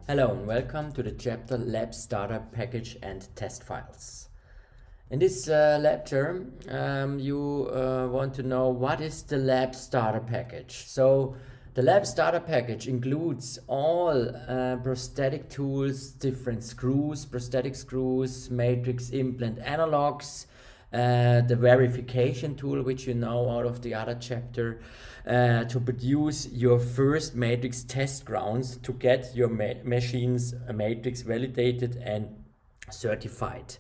Hello and welcome to the chapter Lab Startup Package and Test Files. In this lecture, you want to know what is the Lab Starter Package. So the Lab Starter Package includes all prosthetic tools, different screws, prosthetic screws, matrix implant analogs, the verification tool, which you know out of the other chapter, to produce your first matrix test grounds to get your machine's matrix validated and certified.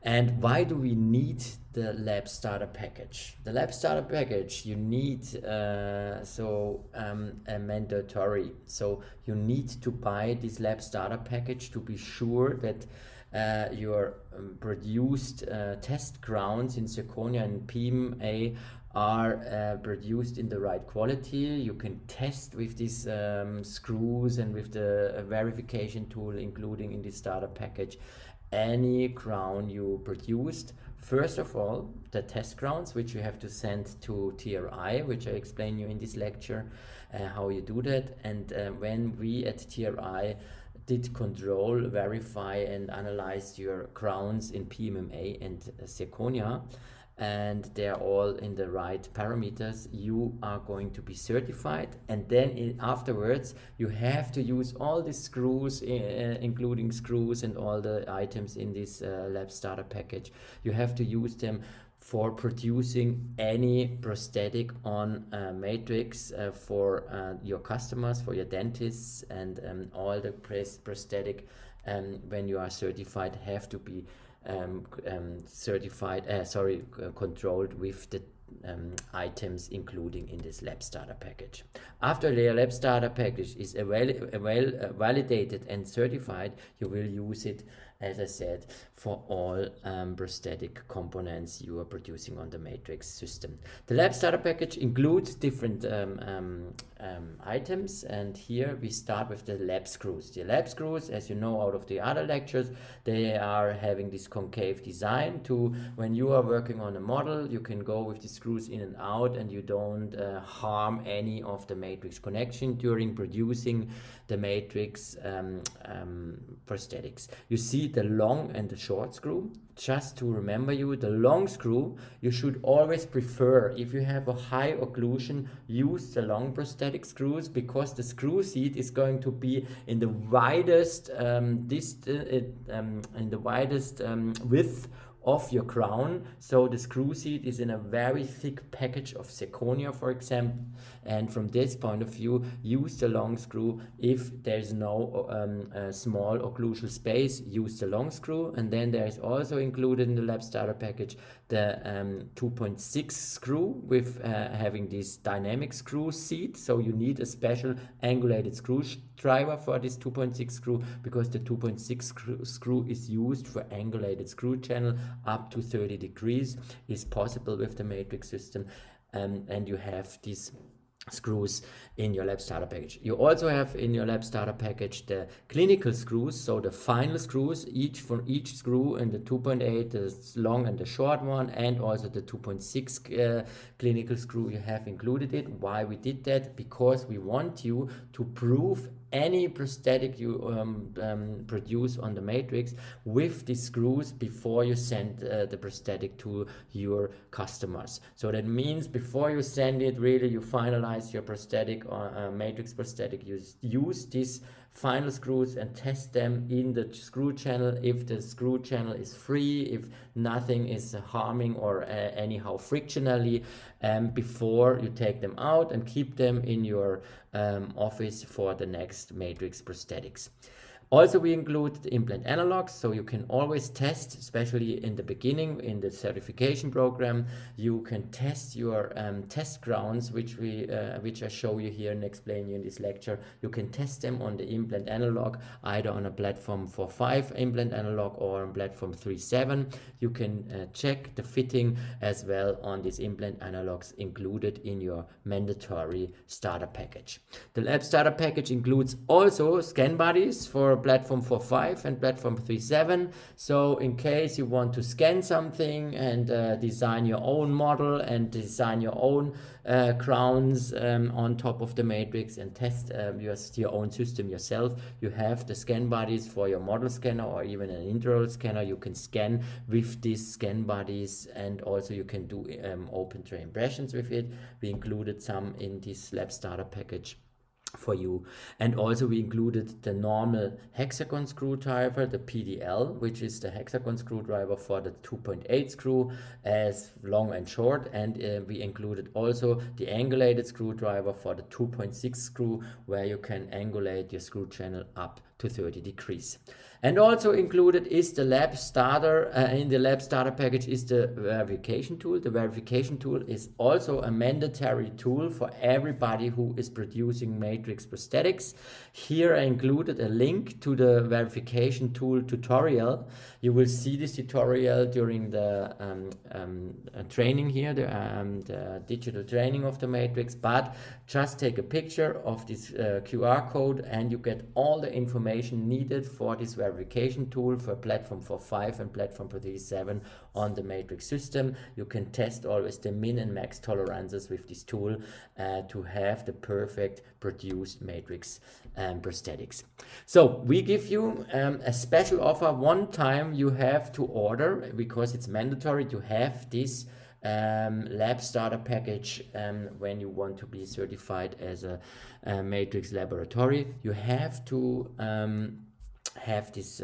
And why do we need the Lab Starter Package? The Lab Starter Package you need a mandatory. So you need to buy this Lab Starter Package to be sure that your produced test grounds in zirconia and PMA are produced in the right quality. You can test with these screws and with the verification tool including in the starter package any crown you produced. First of all, the test grounds, which you have to send to TRI, which I explain you in this lecture, how you do that. And when we at TRI did control, verify and analyze your crowns in PMMA and zirconia, and they're all in the right parameters, you are going to be certified. And then afterwards you have to use all the screws, including screws and all the items in this Lab Starter Package. You have to use them for producing any prosthetic on matrix for your customers, for your dentists, and all the prosthetic when you are certified have to be controlled with the items including in this Lab Starter Package. After the Lab Starter Package is validated and certified, you will use it, as I said, for all prosthetic components you are producing on the matrix system. The Lab Starter Package includes different items, and here we start with the lab screws. The lab screws, as you know out of the other lectures, they are having this concave design to, when you are working on a model, you can go with the screws in and out and you don't harm any of the matrix connection during producing the matrix prosthetics. You see the long and the short screw. Just to remember you, the long screw you should always prefer. If you have a high occlusion, use the long prosthetic screws, because the screw seat is going to be in the widest width of your crown. So the screw seat is in a very thick package of zirconia, for example, and from this point of view, use the long screw. If there's no small occlusal space, use the long screw. And then there is also included in the Lab Starter Package the 2.6 screw with having this dynamic screw seat. So you need a special angulated screwdriver for this 2.6 screw, because the 2.6 screw is used for angulated screw channel up to 30 degrees is possible with the matrix system, and you have these screws in your Lab Starter Package. You also have in your Lab Starter Package the clinical screws, so the final screws, each for each screw, and the 2.8, the long and the short one, and also the 2.6 clinical screw you have included it. Why we did that? Because we want you to prove any prosthetic you produce on the matrix with the screws before you send the prosthetic to your customers. So that means before you send it, really you finalize your prosthetic or matrix prosthetic, you use these final screws and test them in the screw channel. If the screw channel is free, if nothing is harming or anyhow frictionally, before you take them out and keep them in your office for the next matrix prosthetics. Also, we include the implant analogs, so you can always test, especially in the beginning in the certification program. You can test your test grounds, which I show you here and explain you in this lecture. You can test them on the implant analog, either on a platform 4.5 implant analog or on platform 3.7. You can check the fitting as well on these implant analogs included in your mandatory starter package. The Lab Starter Package includes also scan bodies for platform 4.5 and platform 3.7. So in case you want to scan something and design your own model and design your own crowns on top of the matrix and test your own system yourself, you have the scan bodies for your model scanner or even an intraoral scanner. You can scan with these scan bodies, and also you can do open tray impressions with it. We included some in this lab starter package for you. And also we included the normal hexagon screwdriver, the PDL, which is the hexagon screwdriver for the 2.8 screw, as long and short. And we included also the angulated screwdriver for the 2.6 screw, where you can angulate your screw channel up to 30 degrees. And also included is the lab starter, in the lab starter package is the verification tool. The verification tool is also a mandatory tool for everybody who is producing matrix prosthetics. Here I included a link to the verification tool tutorial. You will see this tutorial during the training here, the digital training of the matrix, but just take a picture of this QR code and you get all the information needed for this verification tool for platform 4.5 and platform 3.7 on the matrix system. You can test always the min and max tolerances with this tool to have the perfect produced matrix prosthetics. So we give you a special offer. One time you have to order, because it's mandatory to have this lab starter package when you want to be certified as a matrix laboratory. You have to have this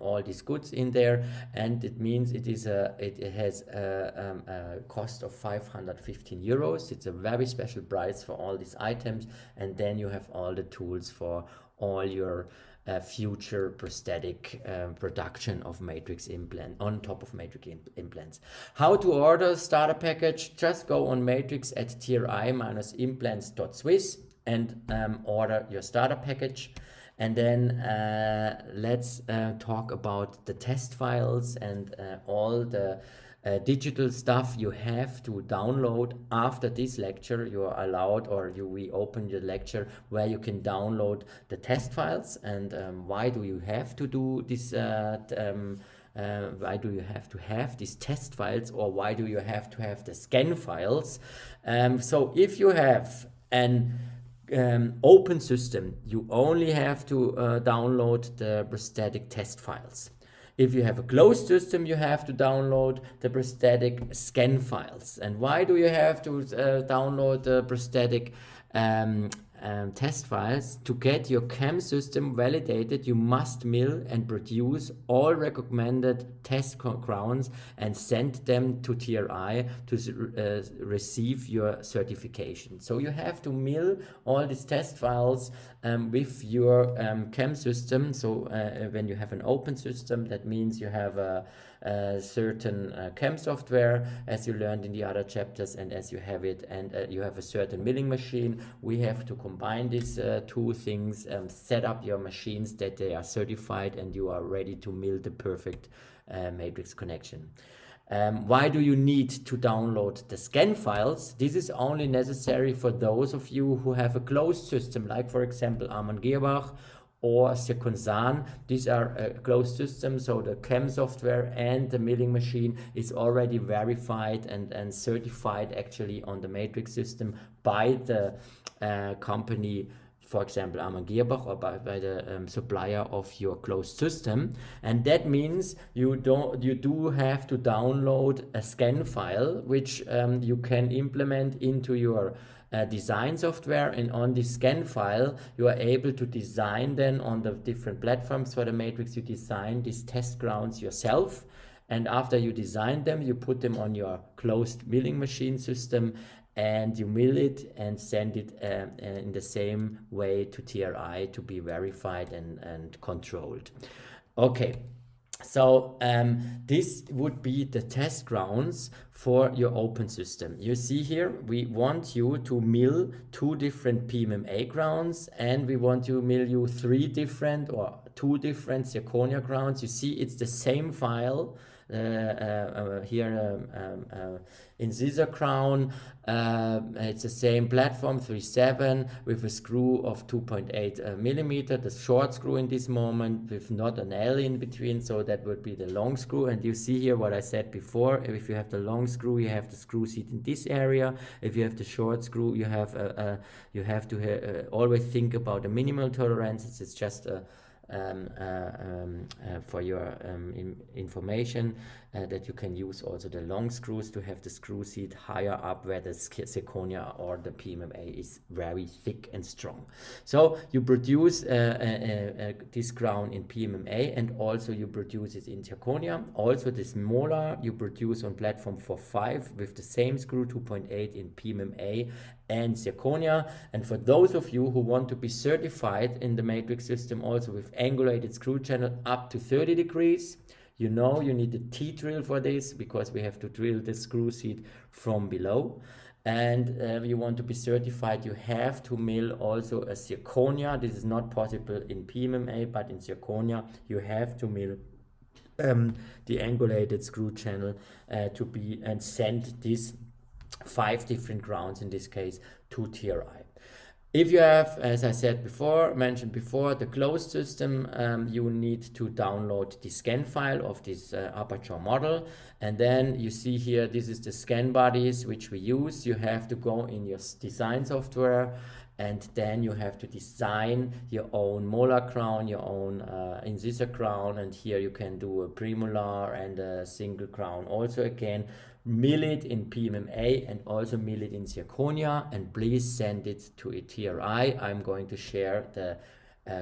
all these goods in there, and it means it has a cost of 515 euros. It's a very special price for all these items, and then you have all the tools for all your future prosthetic production of matrix implant on top of matrix implants. How to order starter package? Just go on matrix at tri-implants.swiss and order your starter package. And then let's talk about the test files and all the digital stuff you have to download after this lecture. You are allowed, or we open the lecture where you can download the test files. And why do you have to do this? Why do you have to have these test files, or why do you have to have the scan files? So if you have an open system, you only have to download the prosthetic test files. If you have a closed system, you have to download the prosthetic scan files. And why do you have to download the prosthetic test files? To get your CAM system validated, you must mill and produce all recommended test crowns and send them to TRI to receive your certification. So you have to mill all these test files with your CAM system. So when you have an open system, that means you have a certain CAM software, as you learned in the other chapters, and as you have it, and you have a certain milling machine. We have to combine these two things, set up your machines that they are certified and you are ready to mill the perfect matrix connection. Why do you need to download the scan files? This is only necessary for those of you who have a closed system, like for example Amann Girrbach or Seconsan. These are closed systems, so the CAM software and the milling machine is already verified and certified actually on the matrix system by the company, for example Amann Girrbach, or by the supplier of your closed system. And that means you do have to download a scan file, which you can implement into your design software, and on this scan file you are able to design then on the different platforms for the matrix. You design these test grounds yourself, and after you design them, you put them on your closed milling machine system and you mill it and send it in the same way to TRI to be verified and controlled. Okay. So this would be the test grounds for your open system. You see here, we want you to mill 2 different PMMA grounds, and we want to mill you 3 different or 2 different zirconia grounds. You see, it's the same file here incisor crown. It's the same platform, 3.7, with a screw of 2.8 millimeter, the short screw in this moment, with not an L in between, so that would be the long screw. And you see here what I said before: if you have the long screw, you have the screw seat in this area. If you have the short screw, you have to always think about the minimal tolerance. It's just a for your information, that you can use also the long screws to have the screw seat higher up where the zirconia or the PMMA is very thick and strong. So you produce this crown in PMMA, and also you produce it in zirconia. Also this molar you produce on platform 4.5 with the same screw, 2.8 in PMMA and zirconia. And for those of you who want to be certified in the matrix system also with angulated screw channel up to 30 degrees, you know you need a T-drill for this, because we have to drill the screw seat from below. And you want to be certified, you have to mill also a zirconia. This is not possible in PMMA, but in zirconia you have to mill the angulated screw channel to be, and send this 5 different crowns in this case to TRI. If you have, as I said before, mentioned before, the closed system, you need to download the scan file of this aperture model. And then you see here, this is the scan bodies which we use. You have to go in your design software, and then you have to design your own molar crown, your own incisor crown. And here you can do a premolar and a single crown. Also again, mill it in PMMA and also mill it in zirconia, and please send it to a TRI. I'm going to share the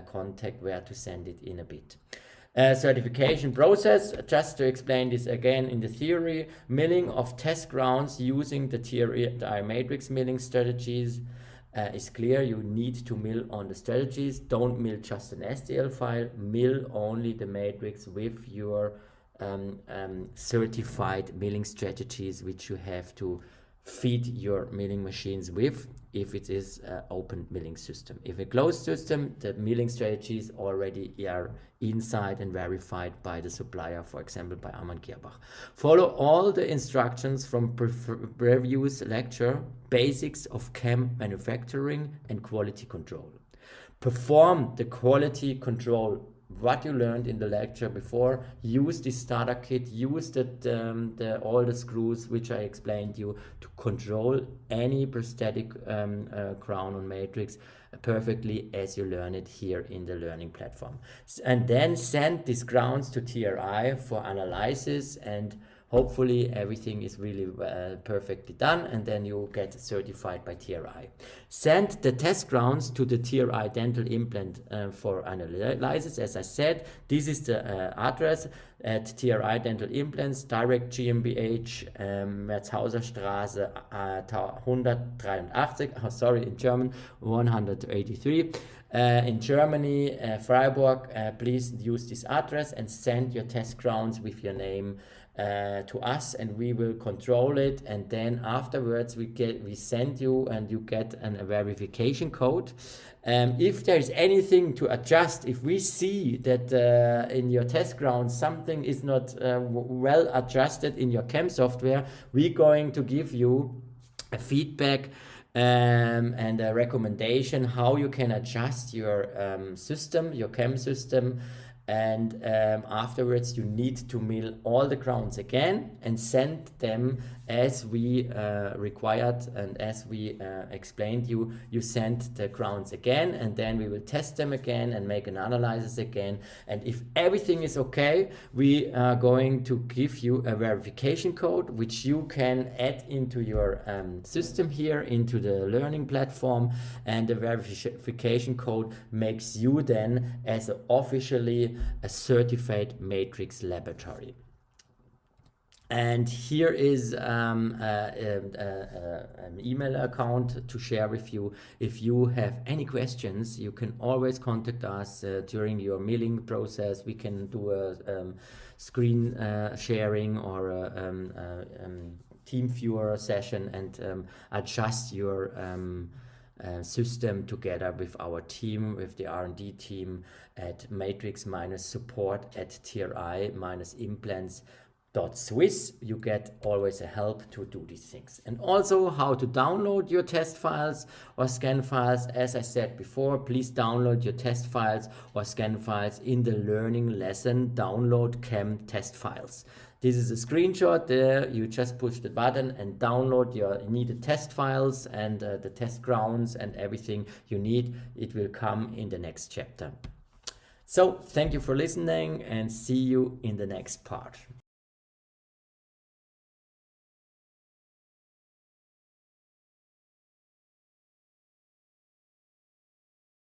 contact where to send it in a bit. Certification process, just to explain this again in the theory: milling of test grounds using the TRI matrix milling strategies is clear. You need to mill on the strategies. Don't mill just an STL file, mill only the matrix with your certified milling strategies, which you have to feed your milling machines with if it is an open milling system. If a closed system, the milling strategies already are inside and verified by the supplier, for example by Amann-Girrbach. Follow all the instructions from previous lecture: basics of CAM manufacturing and quality control. Perform the quality control what you learned in the lecture before. Use the starter kit, use all the screws which I explained you to control any prosthetic crown on matrix perfectly as you learn it here in the learning platform. And then send these crowns to TRI for analysis, and hopefully everything is really perfectly done, and then you get certified by TRI. Send the test grounds to the TRI dental implant for analysis. As I said, this is the address at TRI Dental Implants, Direct GmbH, Merzhauser Straße 183, in German 183. In Germany, Freiburg, please use this address and send your test grounds with your name to us, and we will control it. And then afterwards we send you, and you get a verification code. If there is anything to adjust, if we see that in your test ground something is not well adjusted in your CAM software, we're going to give you a feedback and a recommendation how you can adjust your system, your CAM system. And afterwards you need to mill all the crowns again and send them as we required, and as we explained you send the crowns again, and then we will test them again and make an analysis again. And if everything is okay, we are going to give you a verification code which you can add into your system here, into the learning platform, and the verification code makes you then as officially a certified matrix laboratory. And here is an email account to share with you. If you have any questions, you can always contact us during your milling process. We can do a screen sharing or a team viewer session, and adjust your system together with our team, with the R&D team at matrix-support@tri-implants.com. Swiss, you get always a help to do these things. And also how to download your test files or scan files. As I said before, please download your test files or scan files in the learning lesson, download chem test files. This is a screenshot there. You just push the button and download your needed test files and the test grounds and everything you need. It will come in the next chapter. So thank you for listening and see you in the next part.